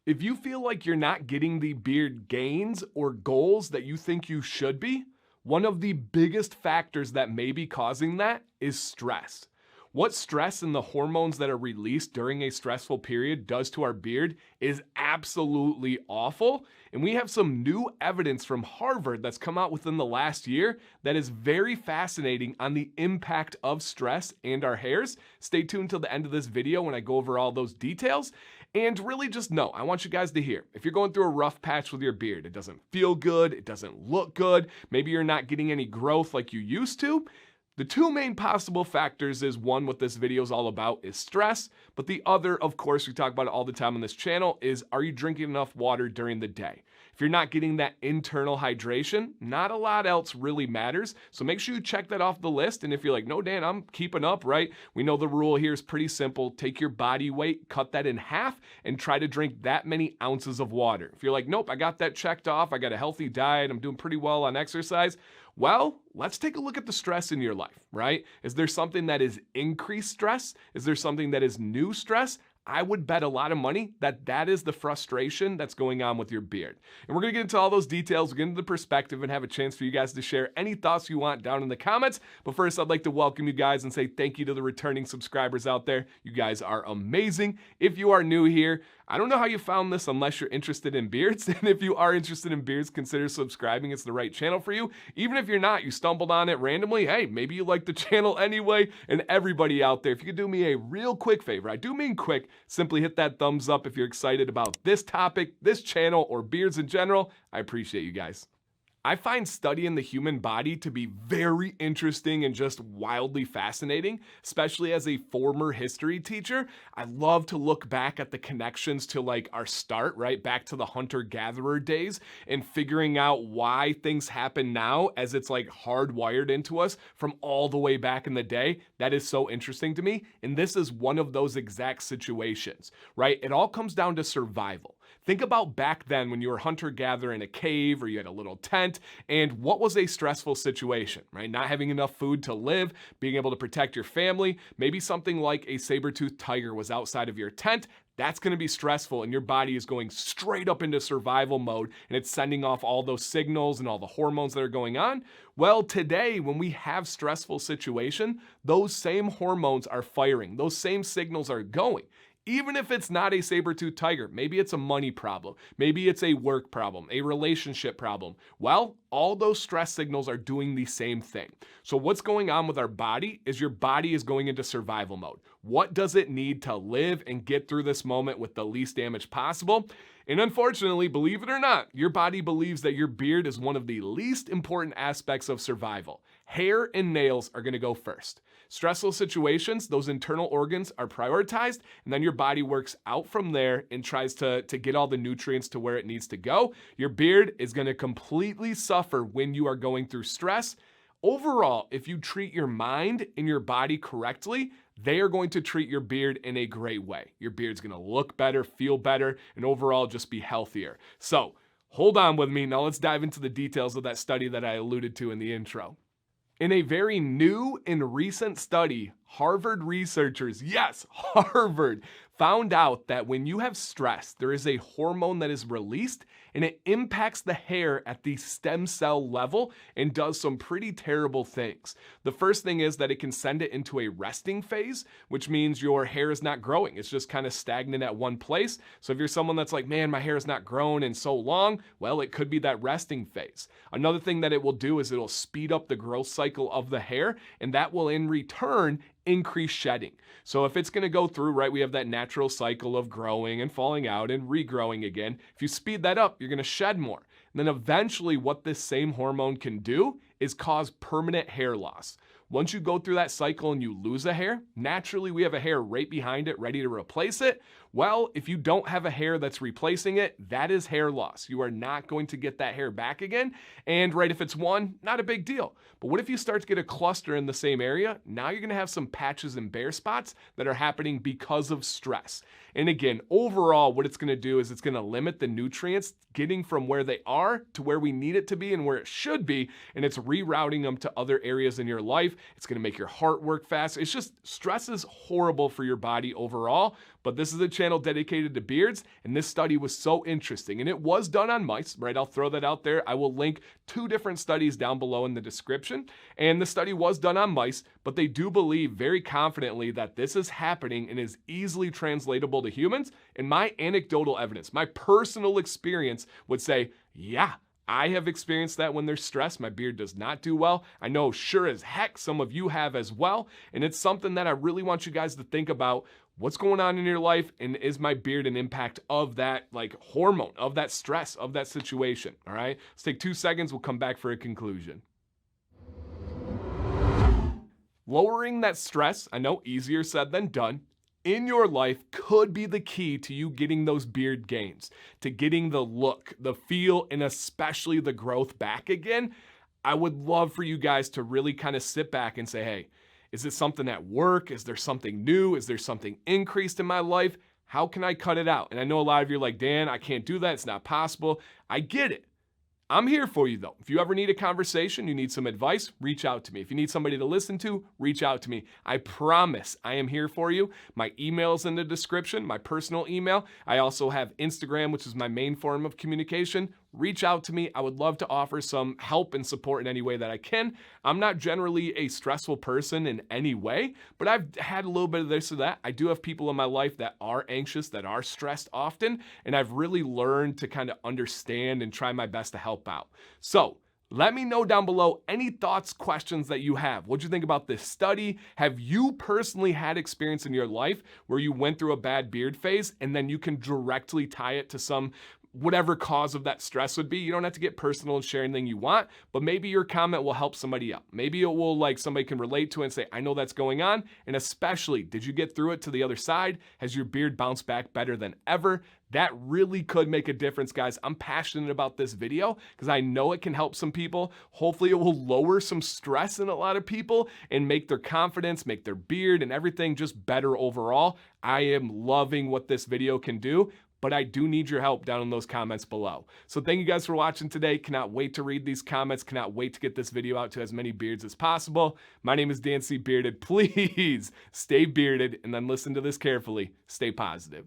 If you feel like you're not getting the beard gains or goals that you think you should be, one of the biggest factors that may be causing that is stress. What stress and the hormones that are released during a stressful period does to our beard is absolutely awful. And we have some new evidence from Harvard that's come out within the last year that is very fascinating on the impact of stress and our hairs. Stay tuned till the end of this video when I go over all those details. And really just know, I want you guys to hear, if you're going through a rough patch with your beard, it doesn't feel good, it doesn't look good, maybe you're not getting any growth like you used to, the two main possible factors is one, what this video is all about is stress, but the other, of course, we talk about it all the time on this channel, is are you drinking enough water during the day? If you're not getting that internal hydration, not a lot else really matters. So make sure you check that off the list. And if you're like, no, Dan, I'm keeping up, right? We know the rule here is pretty simple. Take your body weight, cut that in half, and try to drink that many ounces of water. If you're like, nope, I got that checked off. I got a healthy diet. I'm doing pretty well on exercise. Well, let's take a look at the stress in your life, right? Is there something that is increased stress? Is there something that is new stress? I would bet a lot of money that that is the frustration that's going on with your beard. And we're going to get into all those details, get into the perspective, and have a chance for you guys to share any thoughts you want down in the comments. But first, I'd like to welcome you guys and say thank you to the returning subscribers out there. You guys are amazing. If you are new here, I don't know how you found this unless you're interested in beards. And if you are interested in beards, consider subscribing. It's the right channel for you. Even if you're not, you stumbled on it randomly. Hey, maybe you like the channel anyway. And everybody out there, if you could do me a real quick favor, I do mean quick, simply hit that thumbs up if you're excited about this topic, this channel, or beards in general. I appreciate you guys. I find studying the human body to be very interesting and just wildly fascinating, especially as a former history teacher. I love to look back at the connections to like our start, right? Back to the hunter-gatherer days and figuring out why things happen now as it's like hardwired into us from all the way back in the day. That is so interesting to me. And this is one of those exact situations, right? It all comes down to survival. Think about back then when you were hunter-gatherer in a cave or you had a little tent, and what was a stressful situation, right? Not having enough food to live, being able to protect your family, maybe something like a saber-toothed tiger was outside of your tent. That's going to be stressful and your body is going straight up into survival mode and it's sending off all those signals and all the hormones that are going on. Well, today when we have stressful situation, those same hormones are firing, those same signals are going. Even if it's not a saber-toothed tiger, maybe it's a money problem, maybe it's a work problem, a relationship problem. Well, all those stress signals are doing the same thing. So what's going on with our body is your body is going into survival mode. What does it need to live and get through this moment with the least damage possible? And unfortunately, believe it or not, your body believes that your beard is one of the least important aspects of survival. Hair and nails are going to go first. Stressful situations, those internal organs are prioritized, and then your body works out from there and tries to get all the nutrients to where it needs to go. Your beard is going to completely suffer when you are going through stress. Overall, if you treat your mind and your body correctly, they are going to treat your beard in a great way. Your beard's going to look better, feel better, and overall just be healthier. So hold on with me. Now let's dive into the details of that study that I alluded to in the intro. In a very new and recent study, Harvard researchers, yes, Harvard, found out that when you have stress, there is a hormone that is released and it impacts the hair at the stem cell level and does some pretty terrible things. The first thing is that it can send it into a resting phase, which means your hair is not growing. It's just kind of stagnant at one place. So if you're someone that's like, man, my hair has not grown in so long, well, it could be that resting phase. Another thing that it will do is it'll speed up the growth cycle of the hair, and that will in return increase shedding. So if it's going to go through, right, we have that natural cycle of growing and falling out and regrowing again. If you speed that up, you're going to shed more. And then eventually what this same hormone can do is cause permanent hair loss. Once you go through that cycle and you lose a hair, naturally we have a hair right behind it ready to replace it. Well, if you don't have a hair that's replacing it, that is hair loss. You are not going to get that hair back again. And right, if it's one, not a big deal. But what if you start to get a cluster in the same area? Now you're going to have some patches and bare spots that are happening because of stress. And again, overall, what it's going to do is it's going to limit the nutrients getting from where they are to where we need it to be and where it should be. And it's rerouting them to other areas in your life. It's going to make your heart work fast. It's just, stress is horrible for your body overall. but this is a channel dedicated to beards, and this study was so interesting. And it was done on mice, right? I'll throw that out there. I will link 2 different studies down below in the description. And the study was done on mice, but they do believe very confidently that this is happening and is easily translatable to humans. And my anecdotal evidence, my personal experience would say, yeah, I have experienced that when there's stress. My beard does not do well. I know sure as heck some of you have as well. And it's something that I really want you guys to think about. What's going on in your life, and is my beard an impact of that hormone, of that stress, of that situation? All right, let's take 2 seconds. We'll come back for a conclusion. Lowering that stress, I know easier said than done, in your life could be the key to you getting those beard gains, to getting the look, the feel, and especially the growth back again. I would love for you guys to really kind of sit back and say, hey, is it something at work? Is there something new? Is there something increased in my life? How can I cut it out? And I know a lot of you are like, Dan, I can't do that. It's not possible. I get it. I'm here for you though. If you ever need a conversation, you need some advice, reach out to me. If you need somebody to listen to, reach out to me. I promise I am here for you. My email's in the description, my personal email. I also have Instagram, which is my main form of communication. Reach out to me. I would love to offer some help and support in any way that I can. I'm not generally a stressful person in any way, but I've had a little bit of this or that. I do have people in my life that are anxious, that are stressed often, and I've really learned to kind of understand and try my best to help out. So let me know down below any thoughts, questions that you have. What'd you think about this study? Have you personally had experience in your life where you went through a bad beard phase and then you can directly tie it to some whatever cause of that stress would be? You don't have to get personal and share anything you want, but maybe your comment will help somebody out. Maybe it will somebody can relate to it and say, I know that's going on. And especially, did you get through it to the other side? Has your beard bounced back better than ever? That really could make a difference, guys. I'm passionate about this video because I know it can help some people. Hopefully it will lower some stress in a lot of people and make their confidence, make their beard and everything just better overall. I am loving what this video can do, but I do need your help down in those comments below. So thank you guys for watching today. Cannot wait to read these comments. Cannot wait to get this video out to as many beards as possible. My name is Dan C. Bearded. Please stay bearded and then listen to this carefully. Stay positive.